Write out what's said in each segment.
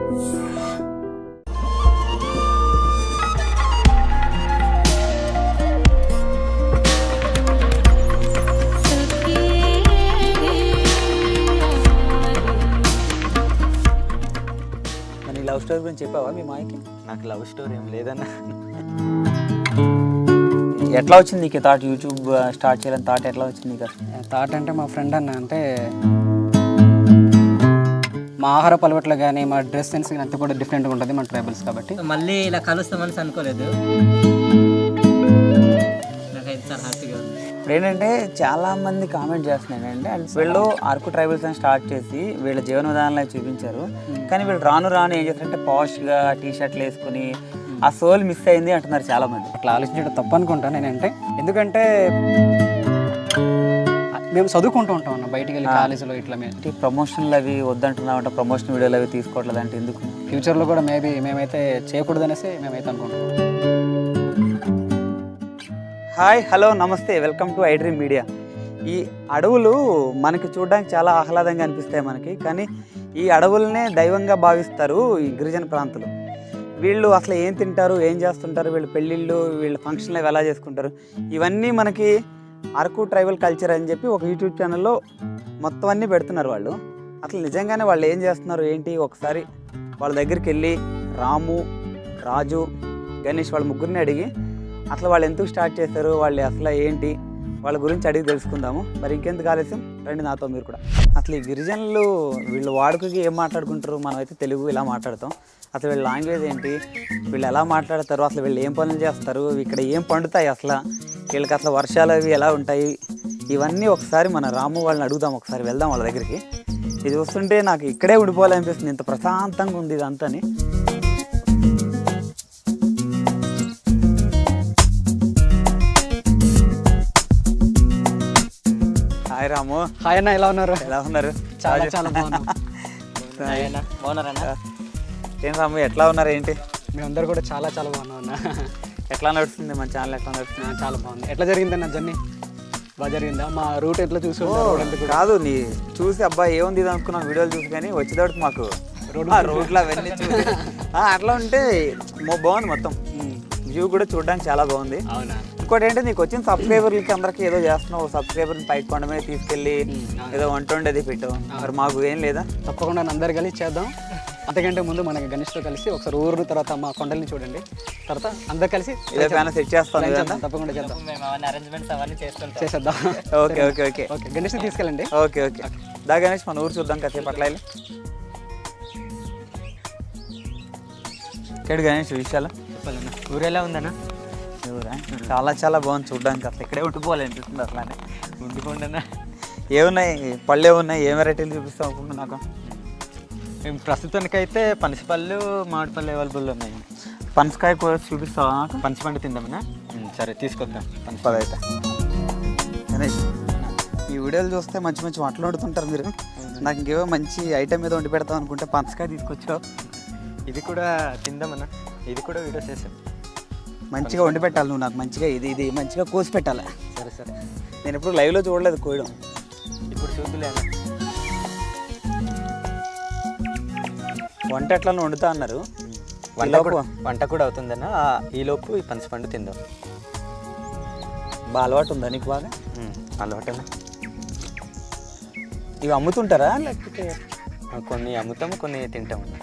Love story గురించి చెప్పావా మీ మాయకి? నాకు లవ్ స్టోరీ ఏం లేదన్నా. ఎట్లా వచ్చింది నీకు థాట్ యూట్యూబ్ స్టార్ట్ చేయాలని థాట్ ఎట్లా వచ్చింది నీకు? థాట్ అంటే మా ఫ్రెండ్ అన్న అంటే మా ఆహార అలవాట్లు కానీ మా డ్రెస్ సెన్స్ కానీ అంతా కూడా డిఫరెంట్గా ఉంటుంది మన ట్రైబల్స్ కాబట్టి. మళ్ళీ ఇలా కలుస్తామని అనుకోలేదు. నాకైతే చాలా హ్యాపీగా ఉంది. ఇప్పుడు ఏంటంటే చాలా మంది కామెంట్ చేస్తున్నారు అంటే వీళ్ళు అరకు ట్రైబల్స్ అని స్టార్ట్ చేసి వీళ్ళ జీవన విధానాలు చూపించారు, కానీ వీళ్ళు రాను ఏం చేస్తారంటే పాష్గా టీ షర్ట్లు వేసుకుని ఆ సోల్ మిస్ అయింది అంటున్నారు చాలా మంది. అట్లా ఆలోచించడం తప్పు అనుకుంటాను నేనంటే. ఎందుకంటే మేము చదువుకుంటూ ఉంటాం అన్న బయటికి వెళ్ళి కాలేజీలో ఇట్లా మేము ప్రమోషన్లు అవి వద్దంటున్నాం అంటే ప్రమోషన్ వీడియోలు అవి తీసుకోవట్లేదు అంటే ఎందుకు? ఫ్యూచర్లో కూడా మేమైతే చేయకూడదు అనేసి మేమైతే అనుకుంటున్నాం. హాయ్, హలో, నమస్తే, వెల్కమ్ టు ఐడ్రీమ్ మీడియా. ఈ అడవులు మనకి చూడడానికి చాలా ఆహ్లాదంగా అనిపిస్తాయి మనకి, కానీ ఈ అడవులనే దైవంగా భావిస్తారు ఈ గిరిజన ప్రాంతాలు. వీళ్ళు అసలు ఏం తింటారు, ఏం చేస్తుంటారు, వీళ్ళు పెళ్ళిళ్ళు, వీళ్ళ ఫంక్షన్లు అవి ఎలా చేసుకుంటారు, ఇవన్నీ మనకి అరకు ట్రైబల్ కల్చర్ అని చెప్పి ఒక యూట్యూబ్ ఛానల్లో మొత్తం అన్నీ పెడుతున్నారు వాళ్ళు. అసలు నిజంగానే వాళ్ళు ఏం చేస్తున్నారు ఏంటి, ఒకసారి వాళ్ళ దగ్గరికి వెళ్ళి రాము, రాజు, గణేష్ వాళ్ళ ముగ్గురిని అడిగి అసలు వాళ్ళు ఎందుకు స్టార్ట్ చేశారు, వాళ్ళు అసలు ఏంటి, వాళ్ళ గురించి అడిగి తెలుసుకుందాము. మరి ఇంకెందుకు ఆలస్యం, రండి నాతో మీరు కూడా. అసలు ఈ గిరిజనులు వీళ్ళు వాడుకకి ఏం మాట్లాడుకుంటారు, మనమైతే తెలుగు ఇలా మాట్లాడతాం. అసలు వీళ్ళ లాంగ్వేజ్ ఏంటి, వీళ్ళు ఎలా మాట్లాడతారు, అసలు వీళ్ళు ఏం పనులు చేస్తారు, ఇక్కడ ఏం పండుతాయి, అసలు వీళ్ళకి అసలు వర్షాలు అవి ఎలా ఉంటాయి, ఇవన్నీ ఒకసారి మన రాము వాళ్ళని అడుగుదాం. ఒకసారి వెళ్దాం వాళ్ళ దగ్గరికి. ఇది చూస్తుంటే నాకు ఇక్కడే ఉండిపోవాలనిపిస్తుంది, ఇంత ప్రశాంతంగా ఉంది ఇదంతాని. హాయ్ రాము. హాయ్ అన్న, ఎలా ఉన్నారు? ఎలా ఉన్నారు? చాలా చాలా బాగున్నాం. బాగున్నారన్నా? ఏం రాము, ఎట్లా ఉన్నారు ఏంటి? మేమందరూ కూడా చాలా చాలా బాగున్నాం అన్న. ఎట్లా నడుస్తుంది మన ఛానల్, ఎట్లా నడుస్తుంది? చాలా బాగుంది. ఎట్లా జరిగిందన్న జర్నీ? బాగా జరిగిందా? మా రూట్ ఎట్లా చూసి కాదు నీ చూసి అబ్బాయి ఏముంది ఇది అనుకున్నాం వీడియోలు చూసి, కానీ వచ్చేటప్పుడు మాకు రోడ్లు అవన్నీ చూసి అట్లా ఉంటే బాగుంది. మొత్తం వ్యూ కూడా చూడడానికి చాలా బాగుంది. అవునా? ఇంకోటి ఏంటంటే నీకు వచ్చిన సబ్స్క్రైబర్లకి అందరికి ఏదో చేస్తున్నావు, సబ్స్క్రైబర్ని పైకి కొండ మీద తీసుకెళ్ళి ఏదో వంట ఉండేది పెట్టావు, మరి మాకు ఏం లేదా? తప్పకుండా అందరు కలిసి చేద్దాం. అంతకంటే ముందు మనకి గణేష్తో కలిసి ఒకసారి ఊరు, తర్వాత మా కొండల్ని చూడండి, తర్వాత అందరు కలిసి సెట్ చేస్తాం. తప్పకుండా చేద్దాం. మేము అవన్నీ అరేంజ్మెంట్స్ అవన్నీ చేసేద్దాం. ఓకే ఓకే ఓకే ఓకే, గణేష్ని తీసుకెళ్ళండి. ఓకే ఓకే దా గణేష్, మన ఊరు చూద్దాం కాసేపు అట్లా వెళ్ళి. ఇక్కడ గణేష్ విషయాలు చెప్పాలన్నా. ఊరు ఎలా ఉందన్నా? ఊరా చాలా చాలా బాగుంది చూడడానికి. అసలు ఇక్కడే ఉండిపోవాలనిపిస్తుంది. అట్లానే ఉండిపోండన్నా. ఏమున్నాయి పళ్ళు, ఏమున్నాయి, ఏ వెరైటీలు చూపిస్తాం అనుకుంటున్నా నాకు? మేము ప్రస్తుతానికైతే పనసపళ్ళు, మామిడిపళ్ళు అవైలబుల్ ఉన్నాయి. పనసకాయ కూర చూపిస్తావా? పనసపండు తిందామన్నా? సరే తీసుకొద్దాం. పనసపది అయితే. గణేష్, ఈ వీడియోలు చూస్తే మంచి మంచి వంటలు వండుతుంటారు మీరు. నాకు ఇంకేవో మంచి ఐటెం మీద వండి పెడతాం అనుకుంటే పనసకాయ తీసుకొచ్చావు. ఇది కూడా తిందామన్నా, ఇది కూడా వీడియో చేసాం. మంచిగా వండి పెట్టాలి నువ్వు నాకు, మంచిగా ఇది మంచిగా కోసి పెట్టాలి. సరే సరే. నేను ఎప్పుడు లైవ్లో చూడలేదు కోయడం. ఇప్పుడు చూద్దులే అన్న. వంట ఎట్లా వండుతా అన్నారు. వంట కూడా అవుతుందన్నా. ఈలోపు ఈ పనసపండు తిందాం. బాగా అలవాటు ఉందా నీకు? బాగా అలవాటన్నా. ఇవి అమ్ముతుంటారా లేకపోతే? కొన్ని అమ్ముతాము, కొన్ని తింటామన్నా.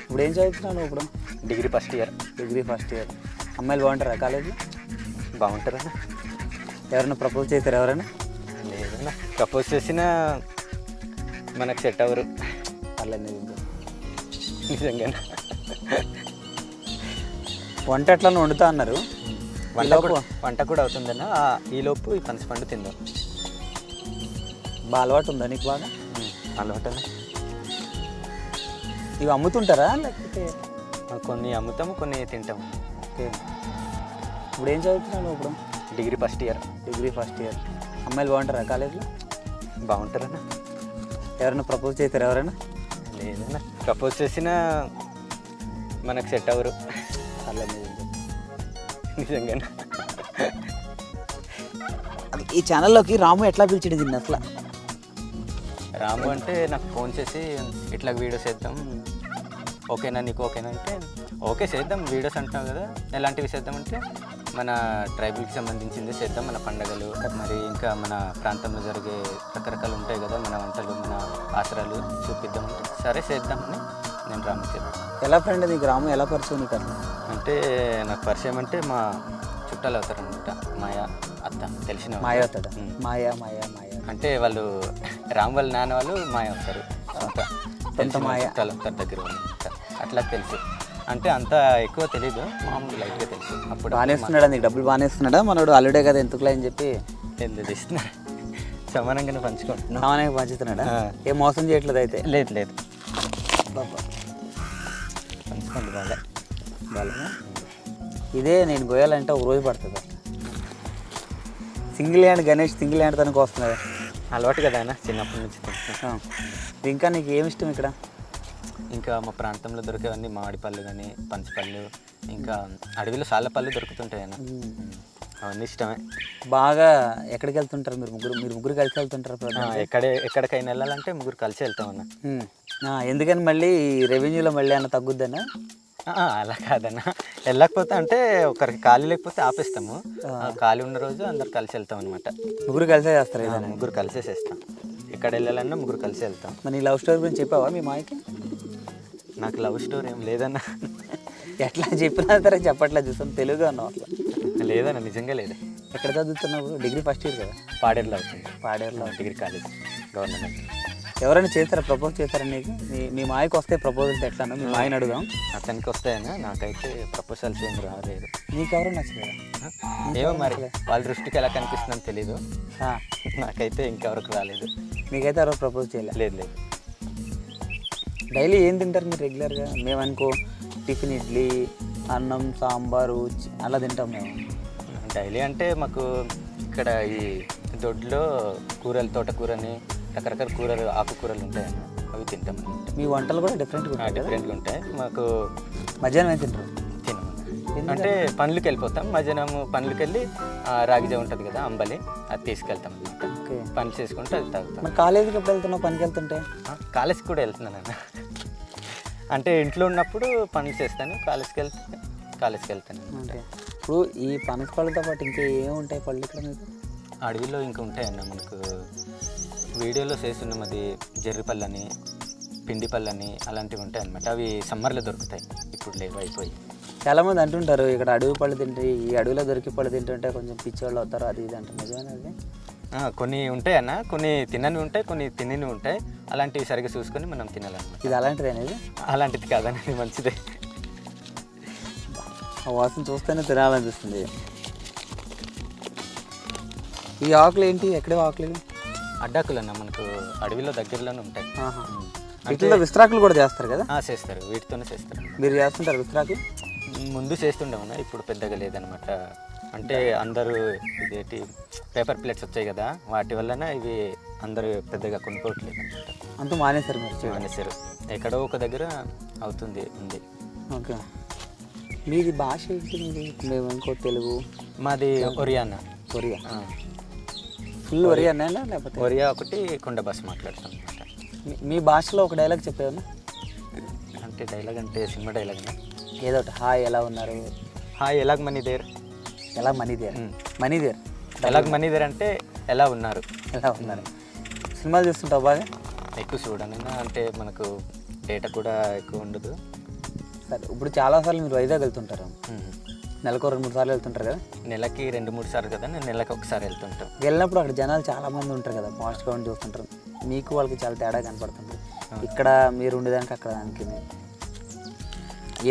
ఇప్పుడు ఏం చదువుతున్నావు ఇప్పుడు? Degree first year. Degree first year. అమ్మాయిలు బాగుంటారా కాలేజీలో? బాగుంటారన్నా. ఎవరైనా ప్రపోజ్ చేశారు ఎవరైనా? లేదన్నా, ప్రపోజ్ చేసినా మనకు సెట్ అవ్వరు. అలా నిజంగా. వంట ఎట్లా వండుతా అన్నారు. వంట కూడా అవుతుందన్నా. ఈలోపు ఈ పనసపండు తిందాం. బాగా అలవాటు ఉందా నీకు? బాగా అలవాటన్నా. ఇవి అమ్ముతుంటారా లేకపోతే? కొన్ని అమ్ముతాము, కొన్ని తింటాము. ఇప్పుడు ఏం చదువుతున్నావు ఇప్పుడు? Degree first year. Degree first year. అమ్మాయిలు బాగుంటారా కాలేజీలో? బాగుంటారన్నా. ఎవరైనా ప్రపోజ్ చేశారు ఎవరైనా? లేదన్నా, ప్రపోజ్ చేసినా మనకు సెట్ అవ్వరు. అలా నిజంగా. ఈ ఛానల్లోకి రాము ఎట్లా పిలిచాడు దీన్ని అసలు? రాము అంటే నాకు ఫోన్ చేసి ఇట్లా వీడియోస్ చేద్దాం, ఓకేనా నీకు ఓకేనా అంటే ఓకే చేద్దాం వీడియోస్ అంటున్నావు కదా, ఎలాంటివి చేద్దామంటే మన ట్రైబల్కి సంబంధించింది చేద్దాం, మన పండగలు మరి ఇంకా మన ప్రాంతంలో జరిగే రకరకాలు ఉంటాయి కదా మన వంటలు మన ఆసరాలు చూపిద్దామంటే సరే చేద్దామని నేను రాము చెప్పాను. ఎలా ఫ్రెండ్ నీకు రాము ఎలా పరిచయం నీకు అట్లా? అంటే నాకు పరిచయం అంటే మా చుట్టాలు అవుతారనమాట, మాయ అత్త తెలిసిన వాళ్ళు. మాయ అవుతాడా? మాయా మాయా మాయా అంటే వాళ్ళు రామ్ వాళ్ళ నాన్న వాళ్ళు మాయ అవుతారు, తెలిసిన మాయ. చుట్టాలు అవుతారు దగ్గర వాళ్ళు అనమాట. అట్లా తెలుసు, అంటే అంత ఎక్కువ తెలీదు, మామూలు లైట్గా తెలుసు. అప్పుడు బాగానే ఇస్తున్నాడా నీకు డబ్బులు? బాగానే ఇస్తున్నాడా? మనోడు అల్లుడే కదా ఎందుకులే అని చెప్పి ఎందుకు ఇస్తున్నారు, సమానంగానే పంచుకుంటున్నాం. సామాన్యంగా పంచుతున్నాడా? ఏం మోసం చేయట్లేదు అయితే? లేదు లేదు బాబా పంచుకోండి బాగా. బాగా ఇదే నేను గోయాలంటే ఒక రోజు పడుతుంది. Single hand Ganesh single hand తనకు వస్తున్నాడు. అలవాటు కదా ఆయన చిన్నప్పటి నుంచి తింటున్నాం. ఇంకా నీకు ఏమి ఇష్టం ఇక్కడ? ఇంకా మా ప్రాంతంలో దొరికేవన్నీ మామిడి పళ్ళు కానీ పనసపళ్ళు, ఇంకా అడవిలో సాల పళ్ళు దొరుకుతుంటాయి అన్న, అవన్నీ ఇష్టమే. బాగా ఎక్కడికి వెళ్తుంటారు మీరు ముగ్గురు? మీరు ముగ్గురు కలిసి వెళ్తుంటారు ప్రధానంగా? ఎక్కడికైనా వెళ్ళాలంటే ముగ్గురు కలిసి వెళ్తాం అన్న. ఎందుకని మళ్ళీ రెవెన్యూలో మళ్ళీ అన్న తగ్గుద్దన్నా? అలా కాదన్న, వెళ్ళకపోతే అంటే ఒకరికి ఖాళీ లేకపోతే ఆపేస్తాము, ఖాళీ ఉన్న రోజు అందరు కలిసి వెళ్తాం అనమాట. ముగ్గురు కలిసే చేస్తారు ఏదైనా? ముగ్గురు కలిసేసేస్తాం, ఎక్కడ వెళ్ళాలన్నా ముగ్గురు కలిసి వెళ్తాం. మరి నీ లవ్ స్టోరీ గురించి చెప్పావా మీ మాయకి? నాకు లవ్ స్టోరీ ఏం లేదన్న. ఎట్లా చెప్పినా సరే చెప్పట్లేదు, చూస్తాం తెలుగుగా ఉన్నావు అట్లా. లేదన్న, నిజంగా లేదు. ఎక్కడ చదువుతున్నావు? డిగ్రీ ఫస్ట్ ఇయర్ కదా? పాడేరులో అవుతుంది, పాడేరులో డిగ్రీ కాలేజ్ గవర్నమెంట్. ఎవరైనా చేస్తారా? ప్రపోజ్ చేస్తారా నీకు? మీ మాయకు వస్తే ప్రపోజల్స్ ఎట్లానో మీ మాయని అడుగుదాం. అతనికి వస్తాయన్నా, నాకైతే ప్రపోజల్స్ ఏం రాలేదు. నీకెవరు నచ్చలేదా? ఏమో మరి వాళ్ళ దృష్టికి ఎలా కనిపిస్తుందని తెలీదు, నాకైతే ఇంకెవరికి రాలేదు. మీకైతే ఎవరో ప్రపోజ్ చేయలేదు? లేదు లేదు. డైలీ ఏం తింటారు మీరు రెగ్యులర్గా? మేమనుకో టిఫిన్ ఇడ్లీ అన్నం సాంబారు అలా తింటాం మేము. డైలీ అంటే మాకు ఇక్కడ ఈ దొడ్లో కూరలు, తోటకూరని రకరకాల కూరలు ఆకుకూరలు ఉంటాయన్న, అవి తింటాం. మీ వంటలు కూడా డిఫరెంట్గా ఉంటాయి. మాకు మధ్యాహ్నం ఏం తింటారు? తినము అంటే పనులకి వెళ్ళిపోతాం, మధ్యాహ్నం పనులకి వెళ్ళి రాగిజ ఉంటుంది కదా అంబలి, అది తీసుకెళ్తాం అనమాట. ఓకే, పని చేసుకుంటే అది తాగుతాం. మరి కాలేజీకి ఎప్పుడు వెళ్తున్నావు? పనికి వెళ్తుంటే? కాలేజ్కి కూడా వెళ్తున్నాను అన్న, అంటే ఇంట్లో ఉన్నప్పుడు పనులు చేస్తాను, కాలేజ్కి వెళ్తాను. ఓకే. ఇప్పుడు ఈ పనస పళ్ళతో పాటు ఇంకా ఏముంటాయి పళ్ళు ఇక్కడ మీకు? అడవిలో ఇంకా ఉంటాయన్న, మనకు వీడియోలో చేస్తున్నాం, అది జర్రి పళ్ళని పిండి పళ్ళని అలాంటివి ఉంటాయి అన్నమాట. అవి సమ్మర్లో దొరుకుతాయి, ఇప్పుడు లేవు, అయిపోయి. చాలామంది అంటుంటారు ఇక్కడ అడవి పళ్ళు తింటే, ఈ అడవిలో దొరికి పళ్ళు తింటుంటే కొంచెం పిచ్చోళ్ళు అవుతారు అది ఇది అంటారు, నిజమేనా అది? కొన్ని ఉంటాయి అన్న, కొన్ని తినని ఉంటాయి, కొన్ని తినని ఉంటాయి. అలాంటివి సరిగ్గా చూసుకొని మనం తినాలన్నమాట. ఇది అలాంటిది అనేది? అలాంటిది కాదనేది మంచిదే. ఆ వాసన చూస్తేనే తినాలనిపిస్తుంది. ఈ ఆకులు ఏంటి? ఎక్కడే ఆకులు? అడ్డాకులు అన్న, మనకు అడవిలో దగ్గరలోనే ఉంటాయి. వీటిలో విస్తరాకులు కూడా చేస్తారు కదా? చేస్తారు, వీటితోనే చేస్తారు. మీరు చేస్తుంటారు విస్తరాకులు? ముందు చేస్తుండేమన్నా, ఇప్పుడు పెద్దగా లేదనమాట. అంటే అందరూ ఇదేంటి పేపర్ ప్లేట్స్ వచ్చాయి కదా, వాటి వలన ఇవి అందరూ పెద్దగా కొనుక్కోవట్లేదు అనమాట. అంతా మానేశారు మీరు? మానేశారు, ఎక్కడో ఒక దగ్గర అవుతుంది ఉంది. ఓకే. మీది భాష ఏంటి? మేము ఇంకో తెలుగు. మాది ఒరియా అన్న. ఒరియా? ఫుల్ ఒరియా అన్నా లేకపోతే? ఒరియా ఒకటి, కొండ భాష మాట్లాడతాం అనమాట. మీ భాషలో ఒక డైలాగ్ చెప్పేవన్నా? అంటే డైలాగ్ అంటే సినిమా డైలాగ్ అన్న, ఏదో ఒకటి. హాయ్ ఎలా ఉన్నారు? హాయ్ ఎలాగ మనీ దేర్. ఎలా మనీదేర్? మనీదేర్ ఎలాగ మనీ దేర్ అంటే ఎలా ఉన్నారు. ఎలా ఉన్నారు? సినిమాలు చూస్తుంటావు బాగా? ఎక్కువ చూడనన్నా, అంటే మనకు డేటా కూడా ఎక్కువ ఉండదు. సరే, ఇప్పుడు చాలాసార్లు మీరు వైజాగ్ వెళ్తుంటారు, నెలకు 2-3 సార్లు వెళ్తుంటారు కదా? నెలకి 2-3 సార్లు కదా, నేను నెలకి ఒకసారి వెళ్తుంటాం. వెళ్ళినప్పుడు అక్కడ జనాలు చాలామంది ఉంటారు కదా, ఫాస్ట్గా ఉండి చూస్తుంటారు, మీకు వాళ్ళకి చాలా తేడా కనపడుతుంది. ఇక్కడ మీరు ఉండేదానికి అక్కడ దానికి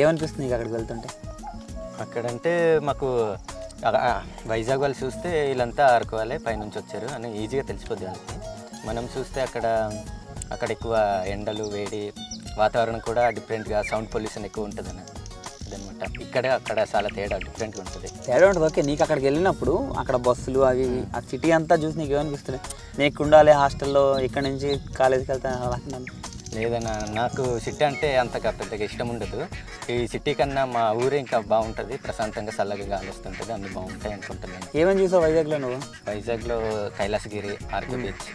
ఏమనిపిస్తుంది నీకు అక్కడికి వెళ్తుంటే? అక్కడంటే మాకు వైజాగ్ వాళ్ళు చూస్తే వీళ్ళంతా ఆరుకోవాలి పైనుంచి వచ్చారు అని ఈజీగా తెలిసిపోద్ది వాళ్ళకి. మనం చూస్తే అక్కడ ఎక్కువ ఎండలు, వేడి వాతావరణం కూడా డిఫరెంట్గా, సౌండ్ పొల్యూషన్ ఎక్కువ ఉంటుంది అదనమాట. అక్కడ చాలా తేడా డిఫరెంట్గా ఉంటుంది. తేడా ఉంటుంది. ఓకే, నీకు అక్కడికి వెళ్ళినప్పుడు అక్కడ బస్సులు అవి ఆ సిటీ అంతా చూసి నీకు ఏమనిపిస్తుంది? నీకు ఉండాలి హాస్టల్లో, ఇక్కడ నుంచి కాలేజీకి వెళ్తాను అలా? లేదన్నా, నాకు సిటీ అంటే అంతగా పెద్దగా ఇష్టం ఉండదు. ఈ సిటీ కన్నా మా ఊరే ఇంకా బాగుంటుంది, ప్రశాంతంగా చల్లగా గాలి వస్తుంటుంది, అన్నీ బాగుంటాయి అనుకుంటున్నాను. ఏమేమి చూసావు వైజాగ్లో నువ్వు? వైజాగ్లో కైలాసగిరి, ఆర్కే బీచ్,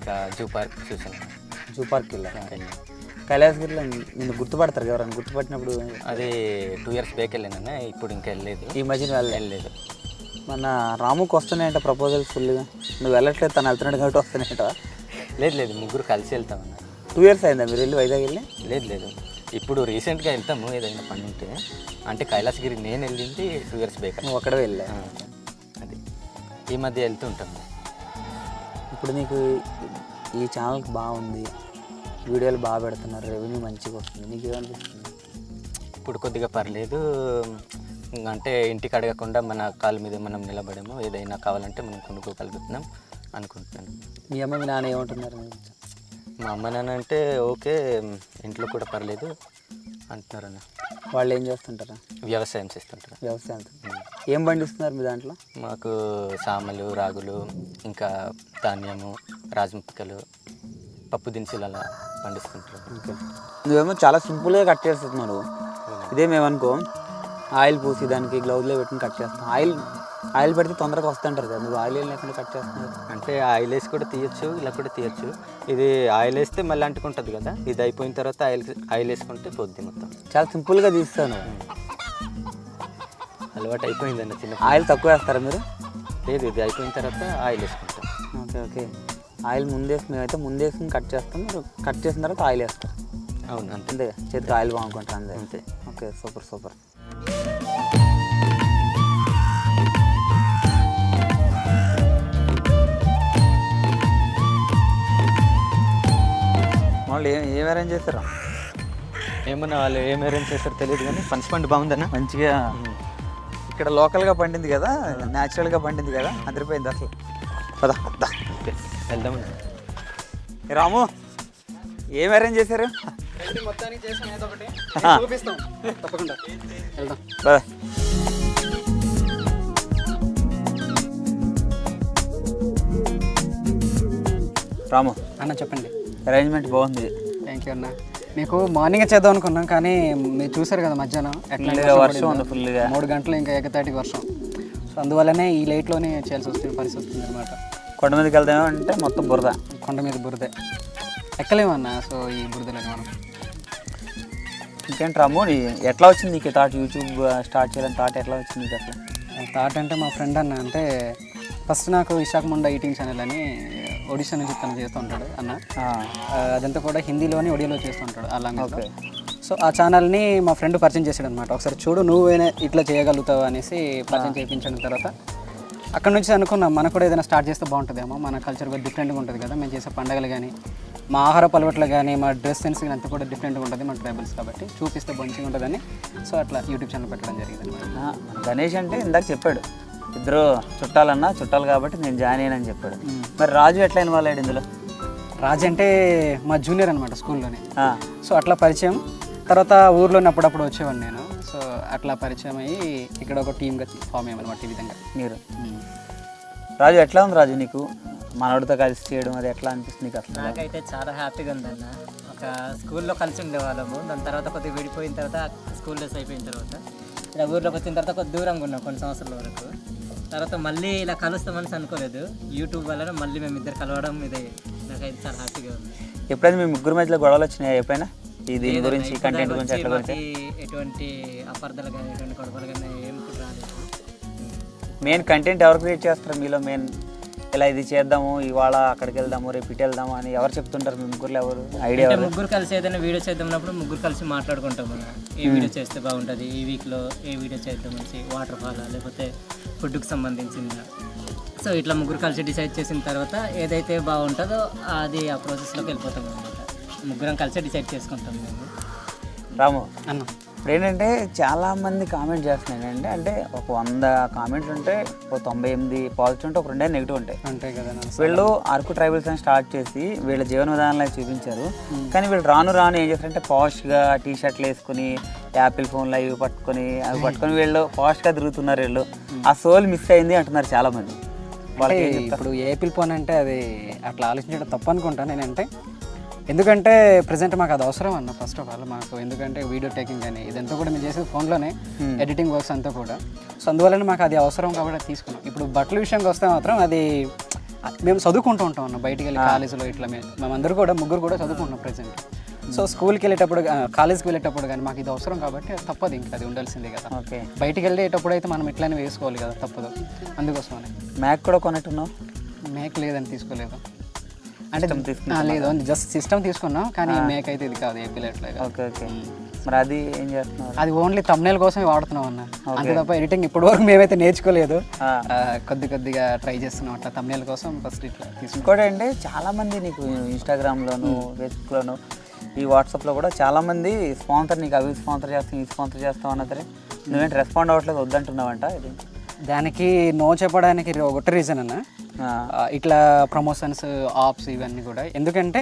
ఇంకా జూ పార్క్ చూసాను. జూ పార్క్ వెళ్ళారా? కైలాసగిరిలో నిన్ను గుర్తుపడతారు ఎవరైనా? గుర్తుపట్టినప్పుడు అది 2 years బ్యాక్ వెళ్ళానన్న, ఇప్పుడు ఇంకా వెళ్ళలేదు. ఈ మధ్యన వెళ్ళలేదు. మన రాముకి వస్తున్నాయంట ప్రపోజల్స్ ఫుల్గా. నువ్వు వెళ్ళట్లేదు, తను వెళ్తున్నాడు కాబట్టి వస్తున్నాయంట. లేదు ముగ్గురు కలిసి వెళ్తామన్న. 2 years అయిందా మీరు వెళ్ళి వైజాగ్ వెళ్ళి? లేదు ఇప్పుడు రీసెంట్గా వెళ్తాము ఏదైనా పని ఉంటే. అంటే కైలాసగిరి నేను వెళ్ళింది 2 years బ్యాక్. నువ్వు అక్కడే వెళ్ళా? అది ఈ మధ్య వెళ్తుంటాము. ఇప్పుడు నీకు ఈ ఛానల్కి బాగుంది, వీడియోలు బాగా పెడుతున్నారు, రెవెన్యూ మంచిగా వస్తుంది, నీకు ఏమనిపిస్తుంది? ఇప్పుడు కొద్దిగా పర్లేదు. అంటే ఇంటికి అడగకుండా మన కాళ్ళ మీద మనం నిలబడము, ఏదైనా కావాలంటే మనం కొనుక్కోగలుగుతున్నాం అనుకుంటున్నాను. మీ అమ్మ మీ నాన్న ఏమంటున్నారు? మా అమ్మ నాన్న అంటే ఓకే, ఇంట్లో కూడా పర్లేదు అంటున్నారు అన్న. వాళ్ళు ఏం చేస్తుంటారా? వ్యవసాయం చేస్తుంటారు. వ్యవసాయం. ఏం పండిస్తున్నారు మీ దాంట్లో? మాకు సామలు, రాగులు, ఇంకా ధాన్యము, రాజముక్కలు, పప్పు దినుసులు అలా పండిస్తుంటారు. ఓకే. నువ్వేమో చాలా సింపుల్గా కట్ చేస్తున్నావు. ఇదే మేమనుకో ఆయిల్ పూసి దానికి గ్లౌజ్లో పెట్టుకుని కట్ చేస్తాం. ఆయిల్ పెడితే తొందరగా వస్తుంటారు కదా, నువ్వు ఆయిల్ లేకుండా కట్ చేస్తున్నావు. అంటే ఆయిల్ వేసి కూడా తీయచ్చు, ఇలా కూడా తీయచ్చు. ఇది ఆయిల్ వేస్తే మళ్ళీ అంటుకుంటుంది కదా, ఇది అయిపోయిన తర్వాత ఆయిల్ వేసుకుంటే పోద్ది మొత్తం. చాలా సింపుల్గా తీస్తాను. అలవాటు అయిపోయిందన్న. చిన్న ఆయిల్ తక్కువ వేస్తారా మీరు? లేదు, ఇది అయిపోయిన తర్వాత ఆయిల్ వేసుకుంటాం. ఓకే. ఆయిల్ మేమైతే ముందేసుకుని కట్ చేస్తాం, మీరు కట్ చేసిన తర్వాత ఆయిల్ వేస్తారు. అవును అంతే. అంతే, చేతికి ఆయిల్ బాగుంటుంటారు అంతే. అంతే. Okay, super. వాళ్ళు ఏం అరేంజ్ చేస్తారా? ఏమన్నా వాళ్ళు ఏం అరేంజ్ చేస్తారో తెలియదు కానీ పనసపండు బాగుందన్న. మంచిగా ఇక్కడ లోకల్గా పండింది కదా, న్యాచురల్గా పండింది కదా, అదిరిపోయింది అసలు. పద వెళ్దామని. రాము ఏం అరేంజ్ చేశారు? మొత్తానికి చేసాం ఏదో ఒకటి చూపిస్తాం తప్పకుండా. వెళ్దాం. పద. రాము అన్న చెప్పండి. అరేంజ్మెంట్ బాగుంది. థ్యాంక్ యూ అన్న. మీకు మార్నింగ్ చేద్దాం అనుకున్నాం కానీ మీరు చూసారు కదా మధ్యాహ్నం ఎట్లా వర్షం ఉంది ఫుల్గా. 3 గంటలు ఇంకా ఏకతాటికి వర్షం. సో అందువల్లనే ఈ లైట్లోనే చేయాల్సి వస్తుంది, పరిస్థితి వస్తుంది అనమాట. కొండ మీదకి వెళ్దామో అంటే మొత్తం బురద. కొండ మీద బురదే, ఎక్కలేమన్నా. సో ఈ బురదలోనే మనం. ఇంకేంటి రాము, ఎట్లా వచ్చింది నీకు థాట్ యూట్యూబ్ స్టార్ట్ చేయాలని థాట్ ఎట్లా వచ్చింది నీకు అసలు? థాట్ అంటే మా ఫ్రెండ్ అన్న, అంటే ఫస్ట్ నాకు విశాఖ ముండా ఈటింగ్ ఛానల్ అని ఒడిశా నుంచి తను చేస్తూ ఉంటాడు అన్న. అదంతా కూడా హిందీలోని ఒడియాలో చేస్తూ ఉంటాడు ఆ లాంగ్వేజ్లో. సో ఆ ఛానల్ని మా ఫ్రెండ్ పరిచయం చేశాడు అనమాట. ఒకసారి చూడు నువ్వేనా ఇట్లా చేయగలుగుతావు అనేసి పరిచయం చేయించిన తర్వాత అక్కడ నుంచి అనుకున్నాం మనకు కూడా ఏదైనా స్టార్ట్ చేస్తే బాగుంటుందేమో, మన కల్చర్ కూడా డిఫరెంట్గా ఉంటుంది కదా, మేము చేసే పండుగలు కానీ మా ఆహార అలవాట్లు కానీ మా డ్రెస్ సెన్స్ కానీ అంతా కూడా డిఫరెంట్గా ఉంటుంది మన ట్రైబల్స్ కాబట్టి, చూపిస్తే మంచిగా ఉంటుందని సో అట్లా యూట్యూబ్ ఛానల్ పెట్టడం జరిగింది అనమాట. గణేష్ అంటే ఇందాక చెప్పాడు ఇద్దరు చుట్టాలు కాబట్టి నేను జాయిన్ అయ్యానని చెప్పాడు. మరి రాజు ఎట్లా ఇన్వాల్వ్ అయ్యాడు ఇందులో? రాజు అంటే మా జూనియర్ అనమాట స్కూల్లోనే. సో అట్లా పరిచయం, తర్వాత ఊర్లోనే అప్పుడప్పుడు వచ్చేవాడిని నేను. సో అట్లా పరిచయం అయ్యి ఇక్కడ ఒక టీమ్గా ఫామ్ అయ్యామన్నమాట ఈ విధంగా. మీరు రాజు ఎట్లా ఉంది రాజు నీకు మనోడితో కలిసి చేయడం, అది ఎట్లా అనిపిస్తుంది నీకు అసలు? నాకైతే చాలా హ్యాపీగా ఉందన్న. ఒక స్కూల్లో కలిసి ఉండేవాళ్ళము, దాని తర్వాత కొద్దిగా విడిపోయిన తర్వాత స్కూల్ డేస్ అయిపోయిన తర్వాత ఇలా ఊర్లోకి వచ్చిన తర్వాత కొద్ది దూరంగా ఉన్నాం కొన్ని సంవత్సరాల వరకు. తర్వాత మళ్ళీ ఇలా కలుస్తామని అనుకోలేదు, యూట్యూబ్ వల్ల మళ్ళీ మేము ఇద్దరు కలవడం ఇదే నాకైతే చాలా హ్యాపీగా ఉంది. ఎప్పుడైనా మీ ముగ్గురు మధ్యలో గొడవలు వచ్చినాయి ఎప్పుడైనా దీని గురించి, కంటెంట్ గురించి? ఎట్లా గురించి ఎటువంటి అపార్థాలు కానీ ఎటువంటి గొడవలు కానీ ఏం రాలేదు. మెయిన్ కంటెంట్ ఎవరు క్రియేట్ చేస్తారు మీలో? మెయిన్ ఇలా ఇది చేద్దాము, ఇవాళ అక్కడికి వెళ్దాము, రేపు ఇటు వెళ్దాము అని ఎవరు చెప్తుంటారు మీ ముగ్గురులో? ఎవరు ఐడియా? ముగ్గురు కలిసి ఏదైనా వీడియో చేద్దామన్నప్పుడు ముగ్గురు కలిసి మాట్లాడుకుంటాం మనం, ఏ వీడియో చేస్తే బాగుంటుంది, ఈ వీక్లో ఏ వీడియో చేద్దాం మంచి వాటర్ ఫాల్ లేకపోతే ఫుడ్కి సంబంధించిందా. సో ఇట్లా ముగ్గురు కలిసి డిసైడ్ చేసిన తర్వాత ఏదైతే బాగుంటుందో అది ఆ ప్రాసెస్లోకి వెళ్ళిపోతాం అనమాట. ముగ్గురం కలిసి డిసైడ్ చేసుకుంటాం మేము. రాము అన్న ఇప్పుడు ఏంటంటే చాలామంది కామెంట్ చేస్తున్నాయి అంటే ఒక 100 కామెంట్లు ఉంటే ఒక 98 పాజిటివ్ ఉంటే ఒక 2 నెగిటివ్ ఉంటాయి. అంతే కదా. వీళ్ళు అరకు ట్రైబల్స్ అని స్టార్ట్ చేసి వీళ్ళ జీవన విధానాలు చూపించారు. కానీ వీళ్ళు రాను ఏం చేస్తారంటే పాష్గా టీ షర్ట్లు వేసుకుని యాపిల్ ఫోన్లు అవి పట్టుకొని వీళ్ళు పాష్గా తిరుగుతున్నారు. వీళ్ళు ఆ సోల్ మిస్ అయింది అంటున్నారు చాలామంది. వాళ్ళకి ఇప్పుడు ఏపిల్ ఫోన్ అంటే అది అట్లా ఆలోచించడం తప్పు అనుకుంటాను నేనంటే. ఎందుకంటే ప్రజెంట్ మాకు అది అవసరం అన్న ఫస్ట్ ఆఫ్ ఆల్ మాకు. ఎందుకంటే వీడియో టేకింగ్ కానీ ఇదంతా కూడా మేము చేసేది ఫోన్లోనే, ఎడిటింగ్ వర్క్స్ అంతా కూడా. సో అందువల్ల మాకు అది అవసరం కాబట్టి తీసుకున్నాం. ఇప్పుడు బట్టల విషయానికి వస్తే మాత్రం అది మేము చదువుకుంటూ ఉంటాం అన్న బయటికి వెళ్ళి కాలేజీలో ఇట్లా మేమందరూ కూడా ముగ్గురు కూడా చదువుకుంటున్నాం ప్రెసెంట్. సో స్కూల్కి వెళ్ళేటప్పుడు కాలేజ్కి వెళ్ళేటప్పుడు కానీ మాకు ఇది అవసరం కాబట్టి అది తప్పదు, ఇంకా అది ఉండాల్సిందే కదా. ఓకే. బయటికి వెళ్ళేటప్పుడు అయితే మనం ఇట్లానే వేసుకోవాలి కదా, తప్పదు. అందుకోసమని మ్యాక్ కూడా కొన్నట్టున్నావు? మేక్ లేదని తీసుకోలేదు అంటే లేదు, జస్ట్ సిస్టమ్ తీసుకున్నాం కానీ మేక్ అయితే ఇది కాదు, ఏపీలో ఎట్లా. Okay okay. మరి అది ఏం చేస్తున్నారు? అది ఓన్లీ తమ్నేల్ కోసమే వాడుతున్నాం అన్న, అంతే తప్ప ఎడిటింగ్ ఇప్పటి వరకు మేమైతే నేర్చుకోలేదు. కొద్దిగా ట్రై చేస్తున్నాం అట్లా తమ్నేల్ కోసం ఫస్ట్ ఇట్లా తీసుకున్నాం. ఇంకోటి అంటే చాలామంది నీకు ఇన్స్టాగ్రామ్లోను ఫేస్బుక్లోను ఈ వాట్సాప్లో కూడా చాలామంది స్పాన్సర్ నీకు అవి స్పాన్సర్ చేస్తాం ఈ స్పాన్సర్ చేస్తాం అన్నది, నువ్వేంటి రెస్పాండ్ అవ్వట్లేదు వద్దంటున్నావంట? ఇది దానికి నో చెప్పడానికి ఒకటి రీజన్ అన్న, ఇట్లా ప్రమోషన్స్ ఆప్స్ ఇవన్నీ కూడా. ఎందుకంటే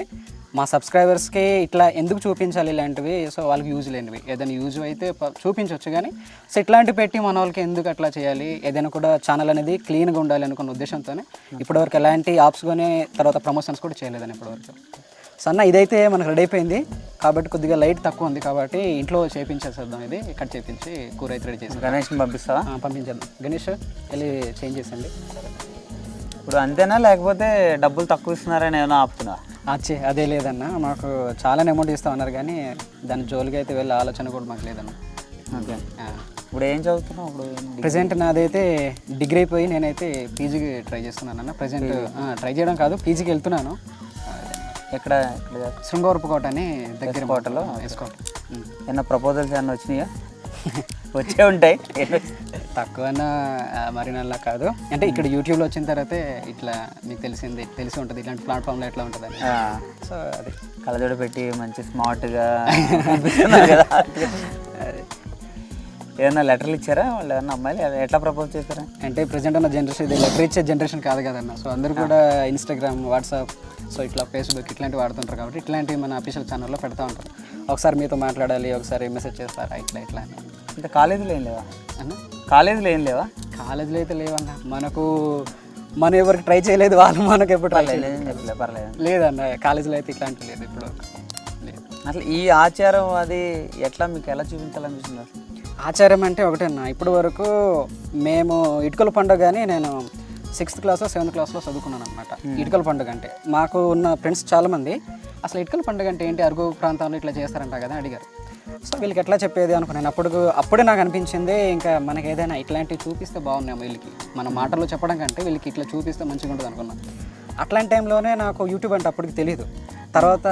మా సబ్స్క్రైబర్స్కి ఇట్లా ఎందుకు చూపించాలి ఇలాంటివి, సో వాళ్ళకి యూజ్ లేనివి. ఏదైనా యూజ్ అయితే చూపించవచ్చు కానీ సో ఇట్లాంటివి పెట్టి మన వాళ్ళకి ఎందుకు అట్లా చేయాలి, ఏదైనా కూడా ఛానల్ అనేది క్లీన్గా ఉండాలి అనుకున్న ఉద్దేశంతోనే ఇప్పటివరకు ఎలాంటి ఆప్స్ కానీ తర్వాత ప్రమోషన్స్ కూడా చేయలేదని ఇప్పటివరకు. సో అన్న ఇదైతే మనకు రెడీ అయిపోయింది కాబట్టి కొద్దిగా లైట్ తక్కువ ఉంది కాబట్టి ఇంట్లో చేయించేసేద్దాం, ఇది కట్ చేయించి కూర అయితే రెడీ చేసి గణేష్ని పంపిస్తావా? పంపించేద్దాం. గణేష్ వెళ్ళి చేంజ్ చేసండి. ఇప్పుడు అంతేనా లేకపోతే డబ్బులు తక్కువ ఇస్తున్నారని ఏమైనా ఆపుతున్నా? అదే లేదన్న, మాకు చాలానే అమౌంట్ ఇస్తామన్నారు కానీ దాని జోలికి అయితే వెళ్ళే ఆలోచన కూడా మాకు లేదన్న. ఓకే. ఇప్పుడు ఏం చదువుతున్నావు? ఇప్పుడు ప్రజెంట్ నాదైతే డిగ్రీ అయిపోయి నేనైతే పీజీకి ట్రై చేస్తున్నాను అన్న. ప్రజెంట్ ట్రై చేయడం కాదు, పీజీకి వెళ్తున్నాను. ఎక్కడ? శృంగవరపుకోట అని దగ్గర కోటలో వేసుకోట. ఏమన్నా ప్రపోజల్స్ ఏమన్నా వచ్చినాయా? వచ్చే ఉంటాయి తక్కువన్నా మరి నల్లా కాదు, అంటే ఇక్కడ యూట్యూబ్లో వచ్చిన తర్వాత ఇట్లా మీకు తెలిసి ఉంటుంది ఇట్లాంటి ప్లాట్ఫామ్లో ఎట్లా ఉంటుందని. సో అది కళ్ళజోడు పెట్టి మంచి స్మార్ట్గా అనిపిస్తున్నారు కదా. ఏమన్నా లెటర్లు ఇచ్చారా వాళ్ళు? ఏమన్నా అమ్మాయిలు ఎట్లా ప్రపోజ్ చేస్తారా? అంటే ప్రజెంట్ ఉన్న జనరేషన్ ఇది లెటర్ ఇచ్చే జనరేషన్ కాదు కదన్న. సో అందరూ కూడా ఇన్స్టాగ్రామ్, వాట్సాప్, సో ఇట్లా ఫేస్బుక్ ఇట్లాంటివి వాడుతుంటారు కాబట్టి ఇట్లాంటివి మన అఫీషియల్ ఛానల్లో పెడతా ఉంటారు. ఒకసారి మీతో మాట్లాడాలి, ఒకసారి మెసేజ్ చేస్తారా ఇట్లా అని. అంటే కాలేజీలో ఏం లేవా అన్న? కాలేజీలో ఏం లేవా? కాలేజీలో అయితే లేవన్న, మనం ఎవరికి ట్రై చేయలేదు, వాళ్ళు మనకు ఎప్పుడు ట్రై చేయలేదు. పర్లేదు లేదన్న, కాలేజీలో అయితే ఇట్లాంటివి లేదు ఇప్పుడు లేదు. అసలు ఈ ఆచారం అది ఎట్లా మీకు ఎలా చూపించాలనిపిస్తుంది అసలు? ఆచారం అంటే ఒకటేనా, ఇప్పటి వరకు మేము ఇటుకల పండుగ కానీ నేను 6th క్లాస్లో 7th క్లాస్లో చదువుకున్నాను అనమాట. ఇటుకల పండుగ అంటే మాకు ఉన్న ఫ్రెండ్స్ చాలామంది అసలు ఇటుకల పండుగ అంటే ఏంటి, అరుగు ప్రాంతాల్లో ఇట్లా చేస్తారంట కదా అడిగారు. సో వీళ్ళకి ఎట్లా చెప్పేది అనుకున్నాను. అప్పుడే నాకు అనిపించింది ఇంకా మనకి ఏదైనా ఇట్లాంటివి చూపిస్తే బాగున్నాము వీళ్ళకి, మన మాటల్లో చెప్పడం కంటే వీళ్ళకి ఇట్లా చూపిస్తే మంచిగా ఉంటుంది అనుకున్నాను. అట్లాంటి టైంలోనే నాకు యూట్యూబ్ అంటే అప్పటికి తెలియదు. తర్వాత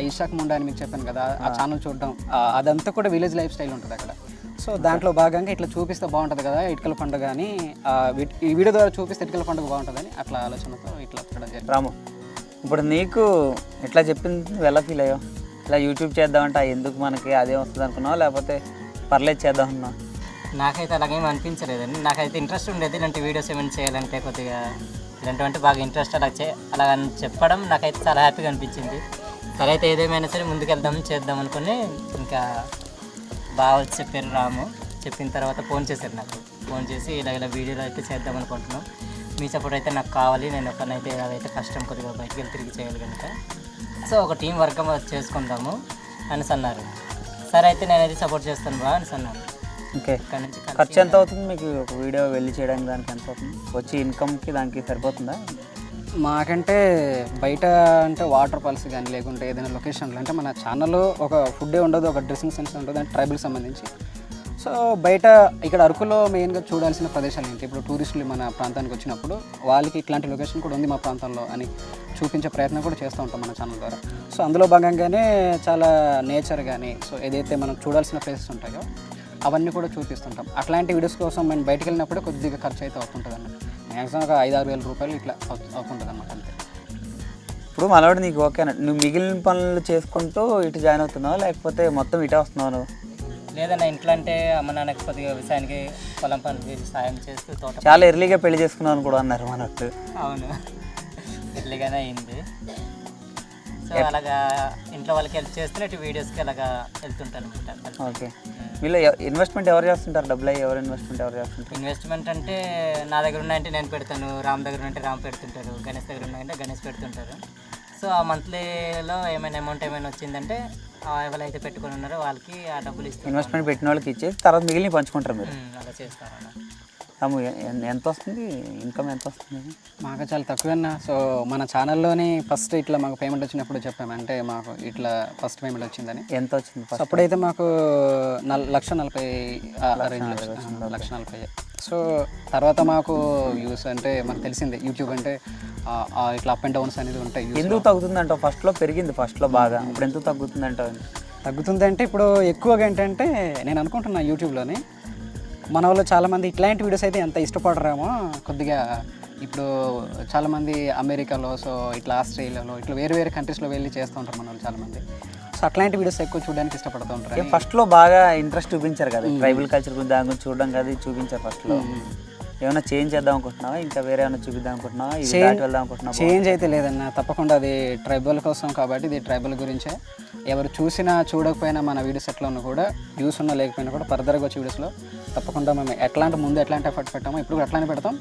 ఇషాక్ ముండా అని మీకు చెప్పాను కదా, ఆ ఛానల్ చూడడం, అదంతా కూడా విలేజ్ లైఫ్ స్టైల్ ఉంటుంది అక్కడ. సో దాంట్లో భాగంగా ఇట్లా చూపిస్తే బాగుంటుంది కదా ఇటుకల పండుగ అని, ఈ వీడియో ద్వారా చూపిస్తే ఇటుకల పండుగ బాగుంటుందని అట్లా ఆలోచనతో ఇట్లా పెట్టడం జరిగింది. రాము, ఇప్పుడు నీకు ఎట్లా చెప్పింది, నువ్వు ఎలా ఫీల్ అయ్యావు? ఇలా యూట్యూబ్ చేద్దామంటే ఎందుకు మనకి అదే వస్తుంది అనుకున్నావు లేకపోతే పర్లేదు చేద్దాం అన్నావు? నాకైతే అలాగేం అనిపించలేదండి. నాకైతే ఇంట్రెస్ట్ ఉండేది ఇలాంటి వీడియోస్ ఏమైనా చేయాలంటే, కొద్దిగా ఇలాంటివంటే బాగా ఇంట్రెస్ట్. అలా చెప్పడం నాకైతే చాలా హ్యాపీగా అనిపించింది. సరే అయితే ఏదేమైనా సరే ముందుకెళ్దాం చేద్దాం అనుకుని ఇంకా బాగా చెప్పారు రాము. చెప్పిన తర్వాత ఫోన్ చేశారు నాకు, ఫోన్ చేసి ఇలా వీడియోలో అయితే చేద్దాం అనుకుంటున్నాం, మీ సపోర్ట్ అయితే నాకు కావాలి, నేను ఒకనైతే అదైతే కష్టం కొద్దిగా బయటికి వెళ్ళి తిరిగి చేయాలి కనుక, సో ఒక టీం వర్క్ చేసుకుందాము అనేసి అన్నారు. సరే అయితే నేనైతే సపోర్ట్ చేస్తాను బా అనేసి అన్నాను. ఓకే. ఇక్కడ నుంచి ఖర్చు ఎంత అవుతుంది మీకు ఒక వీడియో వెళ్ళి చేయడానికి? దానికి ఎంత అవుతుంది? వచ్చి ఇన్కమ్కి దానికి సరిపోతుందా? మాకంటే బయట అంటే వాటర్ ఫాల్స్ కానీ లేకుంటే ఏదైనా లొకేషన్లో అంటే మన ఛానల్లో ఒక ఫుడ్డే ఉండదు, ఒక డ్రెస్సింగ్ సెన్స్ ఉంటుంది అంటే ట్రైబల్కి సంబంధించి. సో బయట ఇక్కడ అరకులో మెయిన్గా చూడాల్సిన ప్రదేశాలు ఏంటి, ఇప్పుడు టూరిస్టులు మన ప్రాంతానికి వచ్చినప్పుడు వాళ్ళకి ఇట్లాంటి లొకేషన్ కూడా ఉంది మా ప్రాంతంలో అని చూపించే ప్రయత్నం కూడా చేస్తూ ఉంటాం మన ఛానల్ ద్వారా. సో అందులో భాగంగానే చాలా నేచర్ కానీ సో ఏదైతే మనం చూడాల్సిన ప్లేసెస్ ఉంటాయో అవన్నీ కూడా చూపిస్తుంటాం. అట్లాంటి వీడియోస్ కోసం మేము బయటకు వెళ్ళినప్పుడే కొద్దిగా ఖర్చు అయితే అవుతుంటుంది అన్నమాట. మ్యాక్సిమం ఒక 5-6 వేల రూపాయలు ఇట్లా అవుతుంటుంది అన్నమాట అంతే. ఇప్పుడు మనవాడు నీకు ఓకేనా? నువ్వు మిగిలిన పనులు చేసుకుంటూ ఇటు జాయిన్ అవుతున్నావు లేకపోతే మొత్తం ఇటే వస్తున్నావు నువ్వు? లేదన్నా, ఇంట్లో అంటే అమ్మ నాన్నకి కొద్దిగా వ్యవసాయానికి పొలం పనులు సాయం చేస్తూ తోట. చాలా ఎర్లీగా పెళ్లి చేసుకున్నావు కూడా అన్నారు మనట్టు. అవును, ఎర్లీగానే అయింది. సో అలాగా ఇంట్లో వాళ్ళకి హెల్ప్ చేస్తూ ఇటు వీడియోస్కి అలాగా వెళ్తుంటాను అనమాట. ఓకే. వీళ్ళు ఇన్వెస్ట్మెంట్ ఎవరు చేస్తుంటారు? డబ్బులు ఎవరు ఇన్వెస్ట్మెంట్ ఎవరు చేస్తుంటారు? ఇన్వెస్ట్మెంట్ అంటే నా దగ్గర ఉన్నాయంటే నేను పెడతాను, రామ్ దగ్గర ఉంటే రామ్ పెడుతుంటారు, గణేష్ దగ్గర ఉన్నాయంటే గణేష్ పెడుతుంటారు. సో ఆ మంత్లీలో ఏమైనా అమౌంట్ ఏమైనా వచ్చిందంటే ఎవరైతే పెట్టుకుని ఉన్నారో వాళ్ళకి ఆ డబ్బులు ఇస్తారు. ఇన్వెస్ట్మెంట్ పెట్టిన వాళ్ళకి ఇచ్చేసి తర్వాత మిగిలిన పంచుకుంటారు మీరు? అలా చేస్తారు అలా. రాము ఎంత వస్తుంది, ఇన్కమ్ ఎంత వస్తుంది? మాకు చాలా తక్కువన్నా. సో మన ఛానల్లోని ఫస్ట్ ఇట్లా మాకు పేమెంట్ వచ్చినప్పుడు చెప్పాము, అంటే మాకు ఇట్లా ఫస్ట్ పేమెంట్ వచ్చిందని. ఎంత వచ్చింది సో అప్పుడైతే మాకు 1,40,000 రేంజ్లో 1,40,000. సో తర్వాత మాకు వ్యూస్ అంటే మనకు తెలిసిందే యూట్యూబ్ అంటే ఇట్లా అప్ అండ్ డౌన్స్ అనేది ఉంటాయి. ఎందుకు తగ్గుతుందంటావు? ఫస్ట్లో పెరిగింది, ఫస్ట్లో బాగా, ఇప్పుడు ఎందుకు తగ్గుతుందంటావు? తగ్గుతుందంటే ఇప్పుడు ఎక్కువగా ఏంటంటే నేను అనుకుంటున్నా యూట్యూబ్లోని మన వాళ్ళు చాలామంది ఇట్లాంటి వీడియోస్ అయితే ఎంత ఇష్టపడరేమో కొద్దిగా. ఇప్పుడు చాలామంది అమెరికాలో, సో ఇట్లా ఆస్ట్రేలియాలో, ఇట్లా వేరే వేరే కంట్రీస్లో వెళ్ళి చేస్తూ ఉంటారు మన వాళ్ళు చాలామంది. సో అట్లాంటి వీడియోస్ ఎక్కువ చూడడానికి ఇష్టపడుతూ ఉంటారు. ఫస్ట్లో బాగా ఇంట్రెస్ట్ చూపించారు కదా ట్రైబల్ కల్చర్ గురించి, దాని గురించి చూడడం కదా చూపించారు ఫస్ట్లో. ఏమైనా చేంజ్ చేద్దాం అనుకుంటున్నావా? ఇంకా వేరే ఏమైనా చూపిద్దాం అనుకుంటున్నావా? వెళ్దాం అనుకుంటున్నావా? చేంజ్ అయితే లేదన్న, తప్పకుండా అది ట్రైబల్ కోసం కాబట్టి ఇది ట్రైబల్ గురించే. ఎవరు చూసినా చూడకపోయినా మన వీడియోస్ ఎట్లా ఉన్నా కూడా, వ్యూస్ ఉన్నా లేకపోయినా కూడా ఫర్దర్గా వచ్చే వీడియోస్లో తప్పకుండా మేము ముందు ఎట్లాంటి ఎఫర్ట్ పెట్టామో ఇప్పుడు అట్లానే పెడతాం.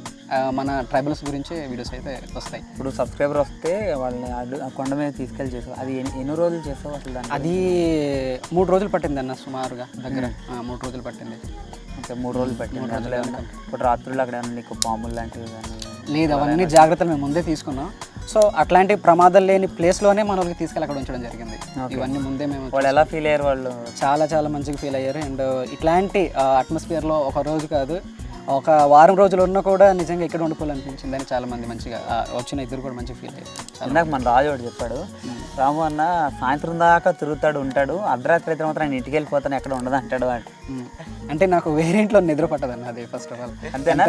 మన ట్రైబల్స్ గురించి వీడియోస్ అయితే వస్తాయి. ఇప్పుడు సబ్స్క్రైబర్ వస్తే వాళ్ళని కొండ మీద తీసుకెళ్ళి చేసావు, అది ఎన్ని రోజులు చేసావు అసలు? దాన్ని అది 3 రోజులు పట్టింది అన్న, సుమారుగా దగ్గర 3 రోజులు పట్టింది. ఓకే, 3 రోజులు పట్టింది. అందులో ఇప్పుడు రాత్రులు అక్కడ ఏమన్నా నీకు పాములు లాంటివి కానీ? లేదు, అవన్నీ జాగ్రత్తలు మేము ముందే తీసుకున్నాం. సో అట్లాంటి ప్రమాదాలు లేని ప్లేస్లోనే మన వాళ్ళకి తీసుకెళ్ళి అక్కడ ఉంచడం జరిగింది. ఇవన్నీ ముందే మేము. వాళ్ళు ఎలా ఫీల్ అయ్యారు? వాళ్ళు చాలా మంచిగా ఫీల్ అయ్యారు. అండ్ ఇట్లాంటి అట్మాస్ఫియర్లో ఒక రోజు కాదు, ఒక వారం రోజులు ఉన్నా కూడా నిజంగా ఇక్కడ ఉండిపోవాలనిపించింది అని చాలామంది మంచిగా వచ్చిన ఇద్దరు కూడా మంచిగా ఫీల్ అయ్యారు. ఇందాక మన రాజు ఒకటి చెప్పాడు, రాము అన్న సాయంత్రం దాకా తిరుగుతాడు ఉంటాడు, అర్ధరాత్రి అయితే మాత్రం నేను ఇంటికి వెళ్ళిపోతాను, ఎక్కడ ఉండదు అంటాడు. అంటే నాకు వేరే ఇంట్లో నిద్ర పట్టదన్న, అది ఫస్ట్ ఆఫ్ ఆల్. అంతేనా?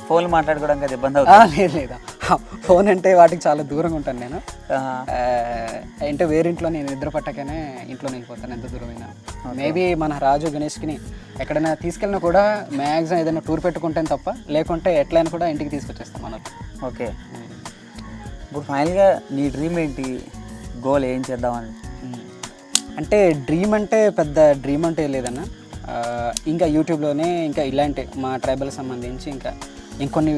ఫోన్ మాట్లాడుకోవడానికి అది ఇబ్బంది అవుతుంది? లేదా, ఫోన్ అంటే వాటికి చాలా దూరంగా ఉంటాను నేను. అంటే వేరే ఇంట్లో నేను నిద్ర పట్టకనే ఇంట్లో వెళ్ళిపోతాను ఎంత దూరమైనా. మేబీ మన రాజు గణేష్కి ఎక్కడైనా తీసుకెళ్ళినా కూడా మ్యాక్సిమం ఏదైనా టూర్ పెట్టుకుంటాను తప్ప, లేకుంటే ఎట్లయినా కూడా ఇంటికి తీసుకొచ్చేస్తాం మనం. ఓకే, ఇప్పుడు ఫైనల్గా నీ డ్రీమ్ ఏంటి, గోల్ ఏం చేద్దామని? అంటే డ్రీమ్ అంటే పెద్ద డ్రీమ్ అంటే లేదన్న, ఇంకా యూట్యూబ్లోనే ఇంకా ఇలాంటి మా ట్రైబల్ సంబంధించి ఇంకా ఇంకొన్ని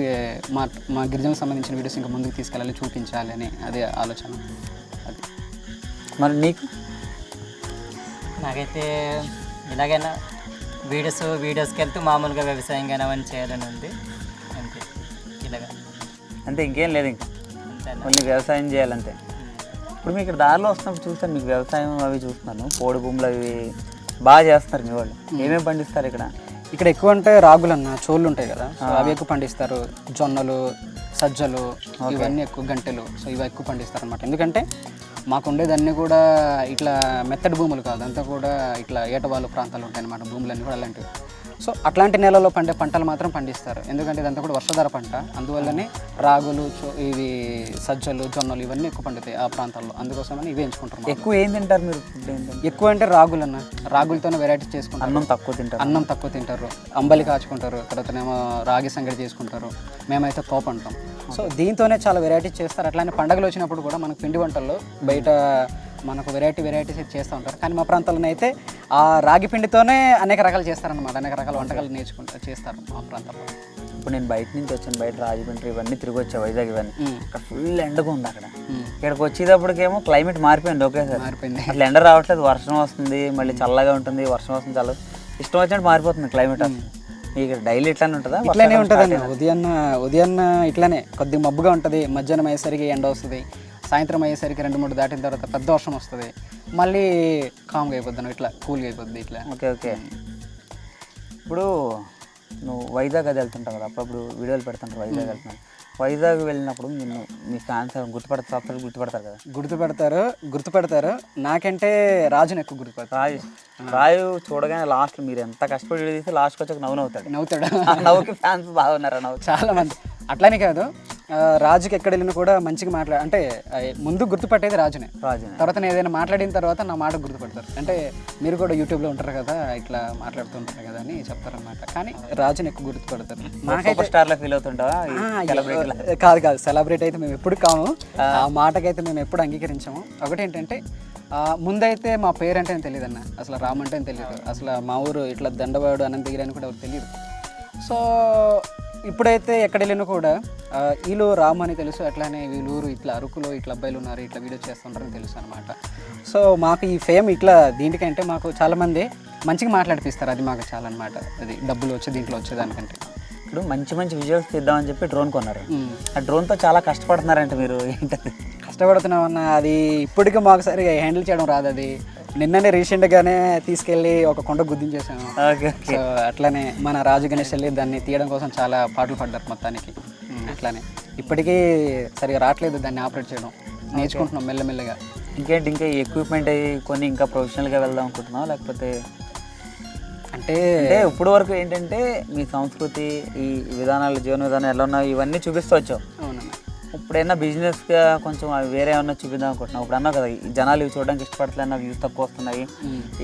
మా గిరిజనకు సంబంధించిన వీడియోస్ ఇంకా ముందుకు తీసుకెళ్ళాలి, చూపించాలి అని అదే ఆలోచన. అది మరి నీకు? నాకైతే ఇలాగైనా వీడియోస్కి వెళ్తూ మామూలుగా వ్యవసాయం కానీ అవన్నీ చేయాలని ఉంది అంతే. ఇలాగా అంతే, ఇంకేం లేదు, ఇంకా మళ్ళీ వ్యవసాయం చేయాలంటే. ఇప్పుడు మీకు ఇక్కడ దారిలో వస్తున్నప్పుడు చూస్తాను, మీకు వ్యవసాయం అవి చూస్తున్నాను, పోడు భూములు అవి బాగా చేస్తున్నారు మీ వాళ్ళు. ఏమేమి పండిస్తారు ఇక్కడ? ఇక్కడ ఎక్కువ అంటే రాగులు అన్న, చోళ్ళు ఉంటాయి కదా, సో అవి ఎక్కువ పండిస్తారు. జొన్నలు, సజ్జలు, ఇవన్నీ ఎక్కువ, గంటెలు, సో ఇవి ఎక్కువ పండిస్తారు అనమాట. ఎందుకంటే మాకు ఉండేదన్నీ కూడా ఇట్లా మెత్తడి భూములు కాదు, అంతా కూడా ఇట్లా ఏటవాళ్ళు ప్రాంతాలు ఉంటాయి అన్నమాట, భూములన్నీ కూడా అలాంటివి. సో అట్లాంటి నేలలో పండే పంటలు మాత్రం పండిస్తారు, ఎందుకంటే ఇదంతా కూడా వర్షాధార పంట. అందువల్లనే రాగులు, ఇవి సజ్జలు, జొన్నలు ఇవన్నీ ఎక్కువ పండుతాయి ఆ ప్రాంతాల్లో, అందుకోసమని ఇవి ఎంచుకుంటారు. ఎక్కువ ఏం తింటారు మీరు? ఎక్కువ అంటే రాగులు అన్న, రాగులతోనే వెరైటీస్ చేసుకుంటారు. అన్నం తక్కువ తింటారు, అంబలి కాచుకుంటారు, తర్వాతనేమో రాగి సంగటి చేసుకుంటారు, మేమైతే తోప అంటాం. సో దీంతోనే చాలా వెరైటీస్ చేస్తారు. అట్లానే పండుగలు వచ్చినప్పుడు కూడా మనకు పిండి వంటల్లో బయట మనకు వెరైటీస్ అయితే చేస్తూ ఉంటారు. కానీ మా ప్రాంతాల్లో అయితే ఆ రాగి పిండితోనే అనేక రకాలు చేస్తారనమాట, అనేక రకాల వంటకాలు చేస్తారు మా ప్రాంతంలో. ఇప్పుడు నేను బయట నుంచి వచ్చాను, బయట రాజమండ్రి ఇవన్నీ తిరిగి వచ్చా, వైజాగ్ ఇవన్నీ, అక్కడ ఫుల్ ఎండగా ఉంది. అక్కడ ఇక్కడికి వచ్చేటప్పటికేమో క్లైమేట్ మారిపోయింది. ఒకేసారి మారిపోయింది, అట్లా ఎండ రావట్లేదు, వర్షం వస్తుంది, మళ్ళీ చల్లగా ఉంటుంది, వర్షం వస్తుంది, చాలా ఇష్టం వచ్చినట్టు మారిపోతుంది క్లైమేట్. అసలు మీకు డైలీ ఇట్లానే ఉంటుందా? ఇట్లానే ఉంటుంది అన్న, ఉదయాన్న ఇట్లానే కొద్దిగా మబ్బుగా ఉంటుంది, మధ్యాహ్నం అయ్యేసరికి ఎండ వస్తుంది, సాయంత్రం అయ్యేసరికి 2-3 దాటిన తర్వాత పెద్ద వర్షం వస్తుంది, మళ్ళీ కామ్గా అయిపోద్ది, ఇట్లా కూల్గా అయిపోద్ది ఇట్లా. ఓకే, ఇప్పుడు నువ్వు వైజాగ్ అది వెళ్తుంటావు కదా, అప్పుడప్పుడు వీడియోలు పెడుతుంటారు వైజాగ్ వెళ్తున్నాను. వైజాగ్ వెళ్ళినప్పుడు నిన్ను మీ ఫ్యాన్స్ గుర్తుపడతారు కదా? గుర్తుపెడతారు. నాకంటే రాజుని ఎక్కువ గుర్తుపడతారు. రాజు చూడగానే లాస్ట్ మీరు ఎంత కష్టపడి తీసి లాస్ట్కి వచ్చాక నవ్వుతాడు. నవ్వుకి ఫ్యాన్స్ బాగున్నారా? చాలా మంది. అట్లానే కాదు, రాజుకి ఎక్కడ వెళ్ళినా కూడా మంచిగా అంటే ముందు గుర్తుపట్టేది రాజునే. తర్వాత నేను ఏదైనా మాట్లాడిన తర్వాత నా మాట గుర్తుపడతారు. అంటే మీరు కూడా యూట్యూబ్లో ఉంటారు కదా, ఇట్లా మాట్లాడుతుంటారు కదా అని చెప్తారనమాట. కానీ రాజుని ఎక్కువ గుర్తుపడతారు. సూపర్ స్టార్లో ఫీల్ అవుతుంటావా? కాదు, సెలబ్రేట్ అయితే మేము ఎప్పుడు కాము, ఆ మాటకైతే మేము ఎప్పుడు అంగీకరించాము. ఒకటేంటంటే ముందైతే మా పేరు అంటే తెలియదు అన్న, అసలు రామ్ అంటే తెలియదు, అసలు మా ఊరు ఇట్లా దండవాడు అనంతగిరి అని కూడా ఎవరు తెలియదు. సో ఇప్పుడైతే ఎక్కడ వెళ్ళినా కూడా వీళ్ళు రామ్ అని తెలుసు, అట్లానే వీళ్ళూరు ఇట్లా అరకులో ఇట్లా అబ్బాయిలు ఉన్నారు, ఇట్లా వీడియో చేస్తుంటారని తెలుసు అనమాట. సో మాకు ఈ ఫేమ్ ఇట్లా దీనికంటే మాకు చాలామంది మంచిగా మాట్లాడిపిస్తారు, అది మాకు చాలా అనమాట. అది డబ్బులు దీంట్లో వచ్చేదానికంటే. ఇప్పుడు మంచి మంచి విజువల్స్ తీద్దామని చెప్పి డ్రోన్ కొన్నారు. ఆ డ్రోన్తో చాలా కష్టపడుతున్నారంట మీరు, ఏంటది? కష్టపడుతున్నాం అన్న. అది ఇప్పటికీ మాకు సరిగా హ్యాండిల్ చేయడం రాదు. అది నిన్ననే రీసెంట్గానే తీసుకెళ్ళి ఒక కొండ గుద్దించేసాము. ఓకే. సో అట్లానే మన రాజు గణేష్ వెళ్ళి దాన్ని తీయడం కోసం చాలా పాటలు పడ్డారు మొత్తానికి. అట్లానే ఇప్పటికీ సరిగా రావట్లేదు దాన్ని ఆపరేట్ చేయడం, నేర్చుకుంటున్నాం మెల్లమెల్లగా. ఇంకేంటి, ఇంకా ఎక్విప్మెంట్ అయ్యి కొన్ని ఇంకా ప్రొఫెషనల్గా వెళ్దాం అనుకుంటున్నాం, లేకపోతే అంటే ఇప్పుడు వరకు ఏంటంటే మీ సంస్కృతి, ఈ విధానాలు, జీవన విధానం ఎలా ఉన్నాయో ఇవన్నీ చూపిస్తూ వచ్చావు. అవునన్నా. ఇప్పుడైనా బిజినెస్గా కొంచెం అవి వేరే ఏమన్నా చూపిద్దాం అనుకుంటున్నావు. ఇప్పుడు అన్నావు కదా, ఈ జనాలు ఇవి చూడడానికి ఇష్టపడట్లేదు, వ్యూస్ తక్కువ వస్తున్నాయి,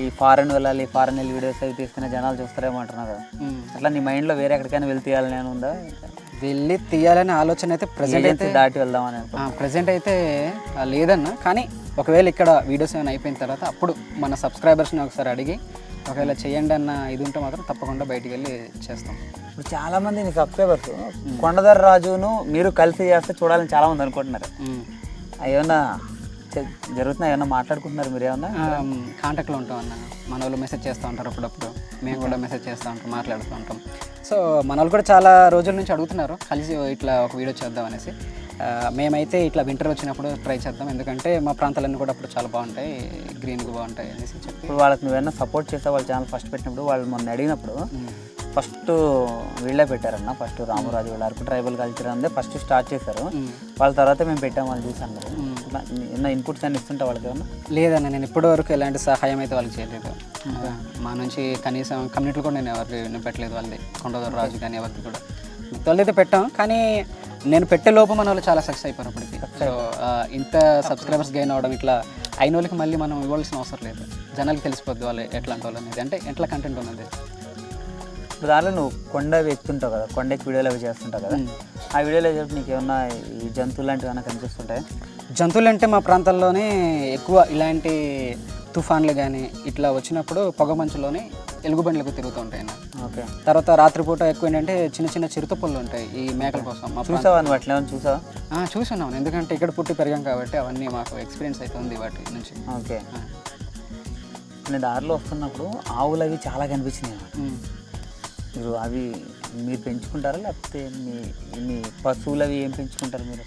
ఈ ఫారెన్ వెళ్ళాలి, ఫారెన్ వెళ్ళి వీడియోస్ అవి తీస్తేనే జనాలు చూస్తారేమో అంటున్నావు కదా. అట్లా నీ మైండ్లో వేరే ఎక్కడికైనా వెళ్ళి తీయాలని అని ఉందా? వెళ్ళి తీయాలనే ఆలోచన అయితే ప్రజెంట్ అయితే దాటి వెళ్దామని అనుకుంటున్నాను. ప్రజెంట్ అయితే లేదన్న. కానీ ఒకవేళ ఇక్కడ వీడియోస్ ఏమైనా అయిపోయిన తర్వాత అప్పుడు మన సబ్స్క్రైబర్స్ని ఒకసారి అడిగి ఒకవేళ చేయండి అన్న ఇది ఉంటే మాత్రం తప్పకుండా బయటికి వెళ్ళి చేస్తాం. ఇప్పుడు చాలామంది నీ సబ్స్క్రైబర్స్ కొండదర రాజును మీరు కలిసి చేస్తే చూడాలని చాలామంది అనుకుంటున్నారు. అవి ఏమన్నా జరుగుతున్నాయి, ఏమన్నా మాట్లాడుకుంటున్నారు మీరు? ఏమన్నా కాంటాక్ట్లో ఉంటాం అన్న. మన వాళ్ళు మెసేజ్ చేస్తూ ఉంటారు అప్పుడప్పుడు, మేము కూడా మెసేజ్ చేస్తూ ఉంటాం, మాట్లాడుతూ ఉంటాం. సో మన వాళ్ళు కూడా చాలా రోజుల నుంచి అడుగుతున్నారు కలిసి ఇట్లా ఒక వీడియో చేద్దాం అనేసి. మేమైతే ఇట్లా వింటర్ వచ్చినప్పుడు ట్రై చేద్దాం, ఎందుకంటే మా ప్రాంతాలన్నీ కూడా అప్పుడు చాలా బాగుంటాయి, గ్రీన్గా బాగుంటాయి అనేసి చెప్పి. ఇప్పుడు వాళ్ళకి నువ్వేమన్నా సపోర్ట్ చేస్తే, వాళ్ళ ఛానల్ ఫస్ట్ పెట్టినప్పుడు వాళ్ళు మొన్న అడిగినప్పుడు ఫస్ట్ వీళ్ళే పెట్టారన్న. ఫస్ట్ రామరాజు వీళ్ళ అరకు ట్రైబల్ కల్చర్ అందే ఫస్ట్ స్టార్ట్ చేశారు. వాళ్ళ తర్వాత మేము పెట్టాము, వాళ్ళు చూసాను కదా. ఏమన్నా ఇన్పుట్స్ అన్ని ఇస్తుంటా వాళ్ళకి ఏమన్నా? లేదన్న, నేను ఇప్పటి వరకు ఎలాంటి సహాయం అయితే వాళ్ళకి చేయలేదు. మా నుంచి కనీసం కమ్యూనిటీలో కూడా నేను ఎవరికి పెట్టలేదు. వాళ్ళది కొండదొర రాజు కానీ ఎవరికి కూడా మిగతా వాళ్ళైతే పెట్టాం. కానీ నేను పెట్టే లోపు మన వాళ్ళు చాలా సక్సెస్ అయిపోయారు అప్పటికి. సో ఇంత సబ్స్క్రైబర్స్ గెయిన్ అవ్వడం, ఇట్లా అయిన వాళ్ళకి మళ్ళీ మనం ఇవ్వాల్సిన అవసరం లేదు. జనాలకి తెలిసిపోద్ది వాళ్ళు ఎట్లాంటి వాళ్ళు అనేది, అంటే ఎట్లా కంటెంట్ ఉన్నది. ఇప్పుడు దానిలో నువ్వు కొండ ఎక్కుతుంటావు కదా, కొండ ఎక్కి వీడియోలు అవి చేస్తుంటావు కదా, ఆ వీడియోలో చెప్పి నీకు ఏమన్నా ఈ జంతువులు లాంటివి ఏమైనా కనిపిస్తుంటాయి? జంతువులు అంటే మా ప్రాంతాల్లోనే ఎక్కువ ఇలాంటి తుఫాన్లు కానీ ఇట్లా వచ్చినప్పుడు పొగ మంచులోనే ఎలుగుబండ్లకు తిరుగుతూ ఉంటాయి. ఓకే. తర్వాత రాత్రిపూట ఎక్కువ ఏంటంటే చిన్న చిన్న చిరుతపుళ్ళు ఉంటాయి ఈ మేకల కోసం. చూసావా నువ్వు అట్లా ఏమైనా చూసావా? చూస్తున్నాను, ఎందుకంటే ఇక్కడ పుట్టి పెరిగాం కాబట్టి అవన్నీ మాకు ఎక్స్పీరియన్స్ అయితే ఉంది వాటి నుంచి. ఓకే. నేను దారిలో వస్తున్నప్పుడు ఆవులు అవి చాలా కనిపించినాయి. మీరు అవి మీరు పెంచుకుంటారా, లేకపోతే మీ పశువులు అవి ఏం పెంచుకుంటారు మీరు?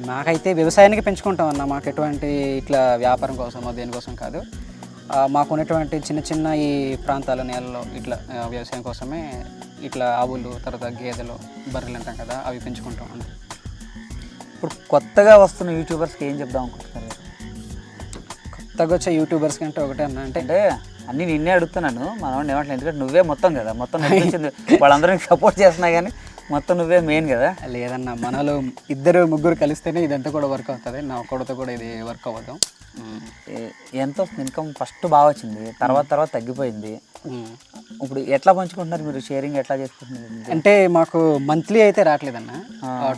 మాకైతే వ్యవసాయానికి పెంచుకుంటాం అన్న. మాకు ఎటువంటి ఇట్లా వ్యాపారం కోసమో దేనికోసం కాదు. మాకు ఉన్నటువంటి చిన్న చిన్న ఈ ప్రాంతాల నేలలో ఇట్లా వ్యవసాయం కోసమే ఇట్లా ఆవులు, తర్వాత గేదెలు, బర్రెలు అంటాం కదా, అవి పెంచుకుంటాం అంతే. ఇప్పుడు కొత్తగా వస్తున్న యూట్యూబర్స్కి ఏం చెప్దాం అనుకుంటున్నారు? కొత్తగా వచ్చే యూట్యూబర్స్ కంటే ఒకటే అన్న, అంటే అన్నీ నిన్నే అడుగుతున్నాను, మనం ఏమంటాను, ఎందుకంటే నువ్వే మొత్తం కదా, మొత్తం నడిపించింది వాళ్ళందరికీ సపోర్ట్ చేస్తున్నా కానీ మొత్తం నువ్వే మెయిన్ కదా. లేదన్న, మనలో ఇద్దరు ముగ్గురు కలిస్తేనే ఇదంతా కూడా వర్క్ అవుతుంది. నా ఒక్కడితో కూడా ఇది వర్క్ అవ్వదు. ఎంత వస్తుంది ఇన్కమ్? ఫస్ట్ బాగా వచ్చింది, తర్వాత తగ్గిపోయింది. ఇప్పుడు ఎట్లా పంచుకుంటున్నారు మీరు? షేరింగ్ ఎట్లా చేసుకుంటున్నారు? అంటే మాకు మంత్లీ అయితే రావట్లేదన్న.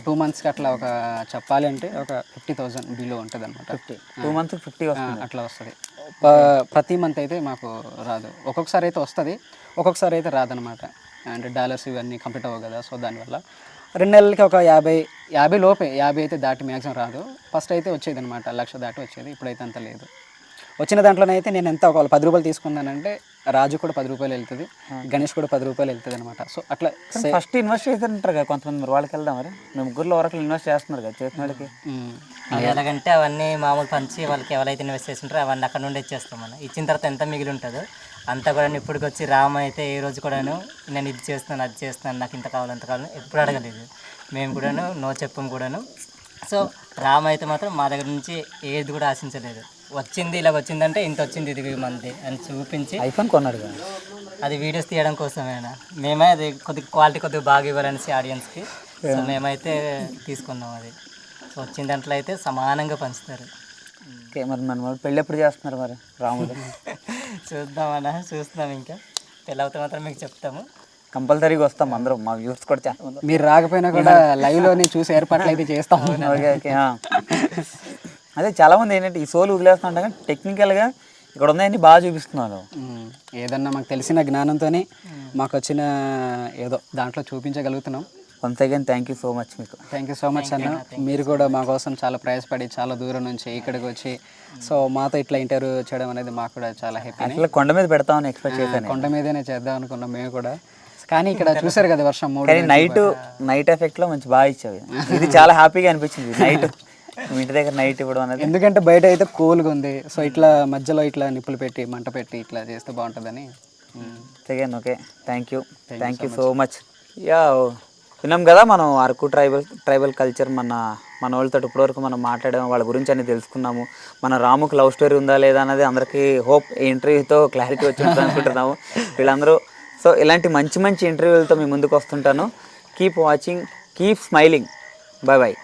2 monthsకి అట్లా ఒక చెప్పాలి అంటే ఒక 50,000 బిలో ఉంటుంది అనమాట. 2 monthsకి 50 అట్లా వస్తుంది. ప్రతి మంత్ అయితే మాకు రాదు. ఒక్కొక్కసారి అయితే వస్తుంది, ఒక్కొక్కసారి అయితే రాదనమాట. అంటే డాలర్స్ ఇవన్నీ కంప్లీట్ అవ్వవు కదా, సో దానివల్ల 2 నెలలకి ఒక 50 లోపే, 50 అయితే దాటి మ్యాక్సిమం రాదు. ఫస్ట్ అయితే వచ్చేది అనమాట, 1,00,000 దాటి వచ్చేది. ఇప్పుడైతే అంత లేదు. వచ్చిన దాంట్లోనైతే నేను ఎంత ఒక 10 రూపాయలు తీసుకున్నానంటే రాజు కూడా 10 రూపాయలు వెళ్తుంది, గణేష్ కూడా 10 రూపాయలు వెళ్తుంది అనమాట. సో అట్లా ఫస్ట్ ఇన్వెస్ట్ చేస్తారంటారు కదా కొంతమంది, మరి వాళ్ళకి వెళ్దాం. మరి మేము ముగ్గురులో వరకు ఇన్వెస్ట్ చేస్తున్నారు కదా, చేసిన వాళ్ళకి అది ఎలాగంటే అవన్నీ మామూలు పంచి వాళ్ళకి ఎవరైతే ఇన్వెస్ట్ చేస్తుంటారో అవన్నీ అక్కడ నుండి ఇచ్చేస్తాం. మనం ఇచ్చిన తర్వాత ఎంత మిగిలి ఉంటుందో అంతా కూడా ఇప్పటికి వచ్చి రామ్ అయితే ఏ రోజు కూడాను నేను ఇది చేస్తున్నాను, అది చేస్తున్నాను, నాకు ఇంత కావాలి, అంత కావాలని ఎప్పుడు అడగలేదు. మేము కూడాను నో చెప్పం కూడాను. సో రామ్ అయితే మాత్రం మా దగ్గర నుంచి ఏది కూడా ఆశించలేదు. వచ్చింది ఇలా వచ్చిందంటే ఇంత వచ్చింది, ఇది మంది అని చూపించి ఐఫోన్ కొన్నాడు కదా, అది వీడియోస్ తీయడం కోసమేనా. మేమే అది కొద్దిగా బాగా ఇవ్వాలనేసి ఆడియన్స్కి. సో మేమైతే తీసుకున్నాం. అది సో వచ్చిన దాంట్లో అయితే సమానంగా పంచుతారు. ఓకే. మరి మన పెళ్ళి ఎప్పుడు చేస్తున్నారు మరి రాముడు? చూస్తున్నాం, ఇంకా పెళ్ళి అవుతే మాత్రం మీకు చెప్తాము. కంపల్సరీగా వస్తాం అందరం, మా వ్యూస్ కూడా చాలా మంది. మీరు రాకపోయినా కూడా లైవ్లోని చూసి ఏర్పాట్లు అయితే చేస్తాం. Okay okay. అదే చాలామంది ఏంటంటే ఈ సోలు వదిలేస్తున్నా కానీ టెక్నికల్గా ఇక్కడ ఉన్నాయని బాగా చూపిస్తున్నారు. ఏదన్నా మాకు తెలిసిన జ్ఞానంతోనే మాకు వచ్చిన ఏదో దాంట్లో చూపించగలుగుతున్నాం. Once again thank you so much మీకు. థ్యాంక్ యూ సో మచ్ అన్న. మీరు కూడా మా కోసం చాలా ప్రయాసపడి చాలా దూరం నుంచి ఇక్కడికి వచ్చి సో మాతో ఇట్లా ఇంటర్వ్యూ చేయడం అనేది మాకు కూడా చాలా హ్యాపీ. అట్లా కొండ మీద పెడతామని ఎక్స్పెక్ట్ చేశాను. కొండ మీదనే చేద్దాం అనుకున్నాం మేము కూడా, కానీ ఇక్కడ చూసారు కదా వర్షం 3 కానీ నైట్ ఎఫెక్ట్లో మంచి బాగా ఇచ్చావు. ఇది చాలా హ్యాపీగా అనిపించింది నైట్ మీ ఇంటి దగ్గర నైట్ ఇవ్వడం అనేది. ఎందుకంటే బయట అయితే కూల్గా ఉంది, సో ఇట్లా మధ్యలో ఇట్లా నిప్పులు పెట్టి మంట పెట్టి ఇట్లా చేస్తే బాగుంటుందని. Second okay, thank you so much. Yeah విన్నాం కదా మనం అరకు ట్రైబల్ కల్చర్ మన వాళ్ళతో ఇప్పటివరకు మనం మాట్లాడాము, వాళ్ళ గురించి అన్ని తెలుసుకున్నాము. మన రాముకు లవ్ స్టోరీ ఉందా లేదా అనేది అందరికీ హోప్ ఈ ఇంటర్వ్యూతో క్లారిటీ వచ్చి ఉంటుంది అనుకుంటున్నాము వీళ్ళందరూ. సో ఇలాంటి మంచి ఇంటర్వ్యూలతో మీ ముందుకు వస్తుంటాను. Keep watching, keep smiling. Bye bye.